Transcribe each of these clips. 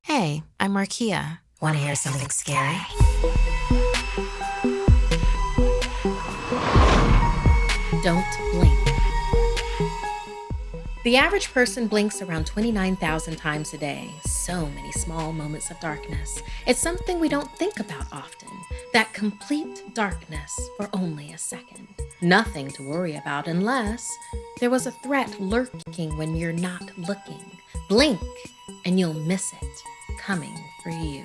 Hey, I'm Markia. Want to hear something scary? Don't blink. The average person blinks around 29,000 times a day. So many small moments of darkness. It's something we don't think about often. That complete darkness for only a second. Nothing to worry about unless there was a threat lurking when you're not looking. Blink and you'll miss it coming for you.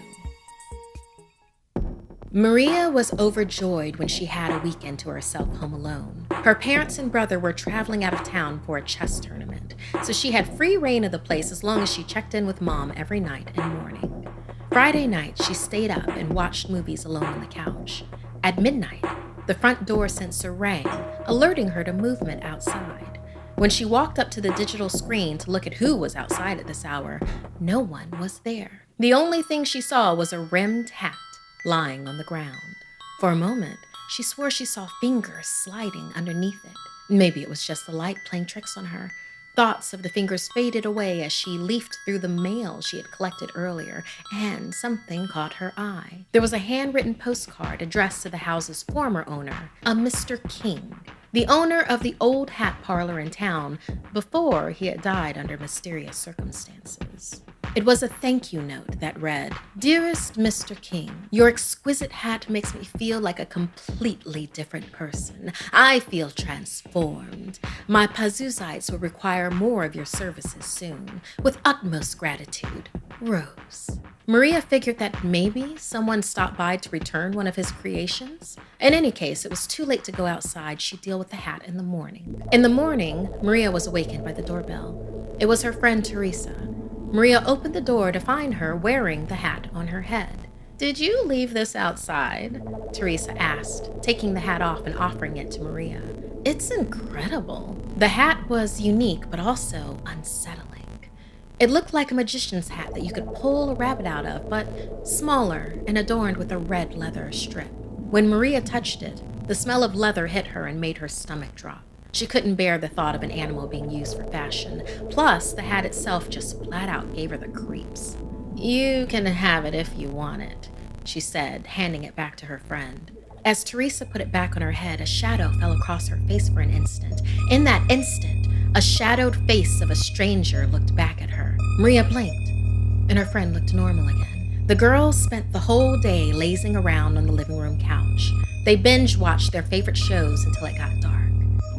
Maria was overjoyed when she had a weekend to herself home alone. Her parents and brother were traveling out of town for a chess tournament, so she had free reign of the place as long as she checked in with Mom every night and morning. Friday night, she stayed up and watched movies alone on the couch. At midnight, the front door sensor rang, alerting her to movement outside. When she walked up to the digital screen to look at who was outside at this hour, no one was there. The only thing she saw was a rimmed hat lying on the ground. For a moment, she swore she saw fingers sliding underneath it. Maybe it was just the light playing tricks on her. Thoughts of the fingers faded away as she leafed through the mail she had collected earlier, and something caught her eye. There was a handwritten postcard addressed to the house's former owner, a Mr. King, the owner of the old hat parlor in town before he had died under mysterious circumstances. It was a thank you note that read, "Dearest Mr. King, your exquisite hat makes me feel like a completely different person. I feel transformed. My Pazuzites will require more of your services soon. With utmost gratitude, Rose." Maria figured that maybe someone stopped by to return one of his creations. In any case, it was too late to go outside. She'd deal with the hat in the morning. In the morning, Maria was awakened by the doorbell. It was her friend Teresa. Maria opened the door to find her wearing the hat on her head. "Did you leave this outside?" Teresa asked, taking the hat off and offering it to Maria. "It's incredible." The hat was unique, but also unsettling. It looked like a magician's hat that you could pull a rabbit out of, but smaller and adorned with a red leather strip. When Maria touched it, the smell of leather hit her and made her stomach drop. She couldn't bear the thought of an animal being used for fashion. Plus, the hat itself just flat out gave her the creeps. "You can have it if you want it," she said, handing it back to her friend. As Teresa put it back on her head, a shadow fell across her face for an instant. In that instant, a shadowed face of a stranger looked back at her. Maria blinked, and her friend looked normal again. The girls spent the whole day lazing around on the living room couch. They binge-watched their favorite shows until it got dark.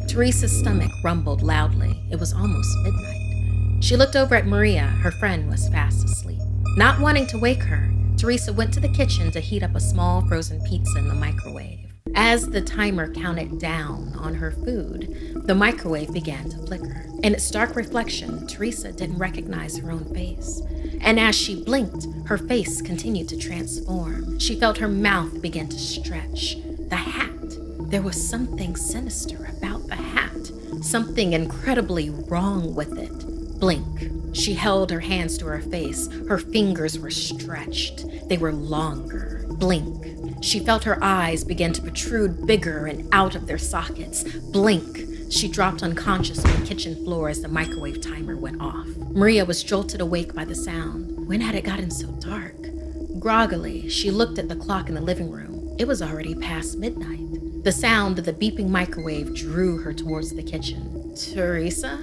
Teresa's stomach rumbled loudly. It was almost midnight. She looked over at Maria. Her friend was fast asleep. Not wanting to wake her, Teresa went to the kitchen to heat up a small frozen pizza in the microwave. As the timer counted down on her food, the microwave began to flicker. In its dark reflection, Teresa didn't recognize her own face. And as she blinked, her face continued to transform. She felt her mouth begin to stretch. The hat. There was something sinister about the hat. Something incredibly wrong with it. Blink. She held her hands to her face. Her fingers were stretched. They were longer. Blink. She felt her eyes begin to protrude bigger and out of their sockets. Blink. She dropped unconscious on the kitchen floor as the microwave timer went off. Maria was jolted awake by the sound. When had it gotten so dark? Groggily, she looked at the clock in the living room. It was already past midnight. The sound of the beeping microwave drew her towards the kitchen. "Teresa?"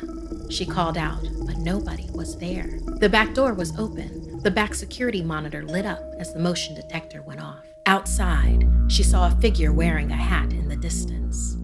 she called out, but nobody was there. The back door was open. The back security monitor lit up as the motion detector went off. Outside, she saw a figure wearing a hat in the distance.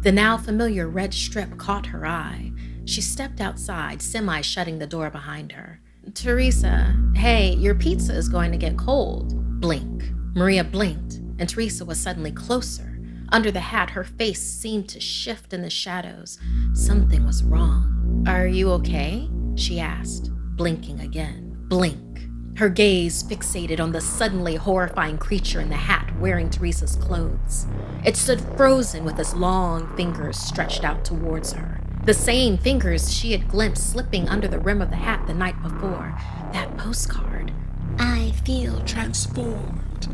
The now familiar red strip caught her eye. She stepped outside, semi-shutting the door behind her. "Teresa, hey, your pizza is going to get cold." Blink. Maria blinked, and Teresa was suddenly closer. Under the hat, her face seemed to shift in the shadows. Something was wrong. "Are you okay?" she asked, blinking again. Blink. Her gaze fixated on the suddenly horrifying creature in the hat wearing Teresa's clothes. It stood frozen with its long fingers stretched out towards her. The same fingers she had glimpsed slipping under the rim of the hat the night before. That postcard. "I feel transformed."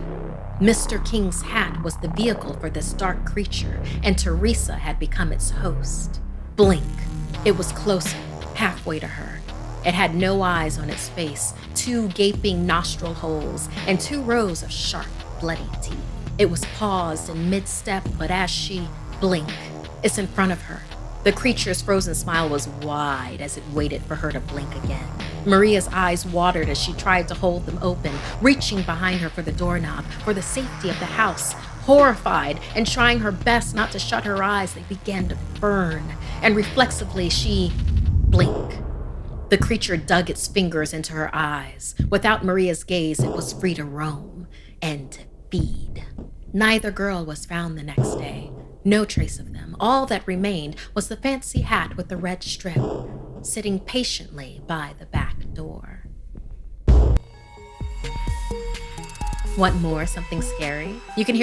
Mr. King's hat was the vehicle for this dark creature, and Teresa had become its host. Blink. It was closer, halfway to her. It had no eyes on its face, 2 gaping nostril holes, and 2 rows of sharp, bloody teeth. It was paused in mid-step, but as she blinked, it's in front of her. The creature's frozen smile was wide as it waited for her to blink again. Maria's eyes watered as she tried to hold them open, reaching behind her for the doorknob, for the safety of the house. Horrified and trying her best not to shut her eyes, they began to burn, and reflexively she blinked. The creature dug its fingers into her eyes. Without Maria's gaze, it was free to roam and to feed. Neither girl was found the next day. No trace of them. All that remained was the fancy hat with the red strip, sitting patiently by the back door. Want more something scary? You can hear